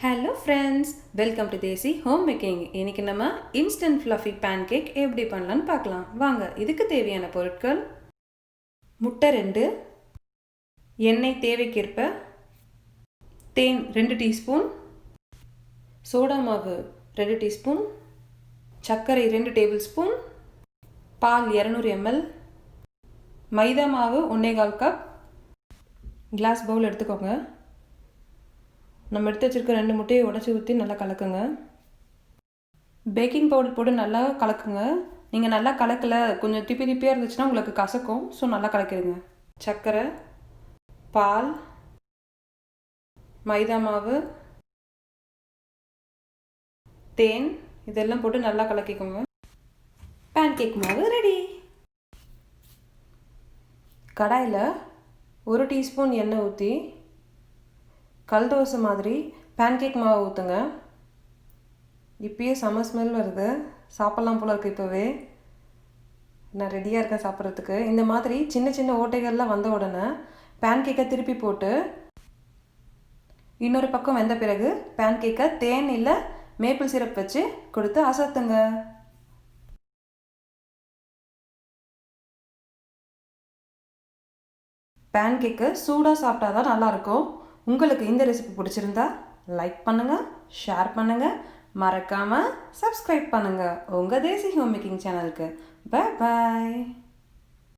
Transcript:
Hello friends, welcome to Desi home making. இன்றைக்கி நம்ம instant fluffy pancake எப்படி பண்ணலான்னு பார்க்கலாம் வாங்க. இதுக்கு தேவையான பொருட்கள்: முட்டை 2, எண்ணெய் தேவைக்கேற்ப, தேன் 2 டீஸ்பூன், சோடா மாவு 2 டீஸ்பூன், சர்க்கரை 2 டேபிள் ஸ்பூன், பால் 200 ml, மைதா மாவு 1/4 கப். கிளாஸ் பவுல் எடுத்துக்கோங்க. நம்ம எடுத்து வச்சுருக்க 2 முட்டையை உடச்சி ஊற்றி நல்லா கலக்குங்க. பேக்கிங் பவுடர் போட்டு நல்லா கலக்குங்க. நீங்கள் நல்லா கலக்கலை, கொஞ்சம் திப்பி திப்பியாக இருந்துச்சுன்னா உங்களுக்கு கசக்கும். ஸோ நல்லா கலக்கிடுங்க. சர்க்கரை, பால், மைதா மாவு, தேன் இதெல்லாம் போட்டு நல்லா கலக்கிக்கோங்க. பேன்கேக் மாவு ரெடி. கடாயில் 1 டீஸ்பூன் எண்ணெய் ஊற்றி கல் தோசை மாதிரி பேன்கேக் மாவு ஊற்றுங்க. இப்பயே செம்ம ஸ்மெல் வருது, சாப்பிட்லாம் போல இருக்குது. இப்போவே நான் ரெடியாக இருக்கேன் சாப்பிட்றதுக்கு. இந்த மாதிரி சின்ன சின்ன ஓட்டைகள்லாம் வந்த உடனே பேன்கேக்கை திருப்பி போட்டு இன்னொரு பக்கம் வெந்த பிறகு பேன்கேக்கை தேன் இல்லை மேப்பிள் சிரப் வச்சு கொடுத்து அசத்துங்க. பேன்கேக்கு சூடாக சாப்பிட்டா தான் நல்லாயிருக்கும். உங்களுக்கு இந்த ரெசிபி பிடிச்சிருந்தா லைக் பண்ணுங்கள், ஷேர் பண்ணுங்கள், மறக்காமல் சப்ஸ்கிரைப் பண்ணுங்கள் உங்கள் தேசி ஹோம் மேக்கிங் சேனலுக்கு. Bye bye.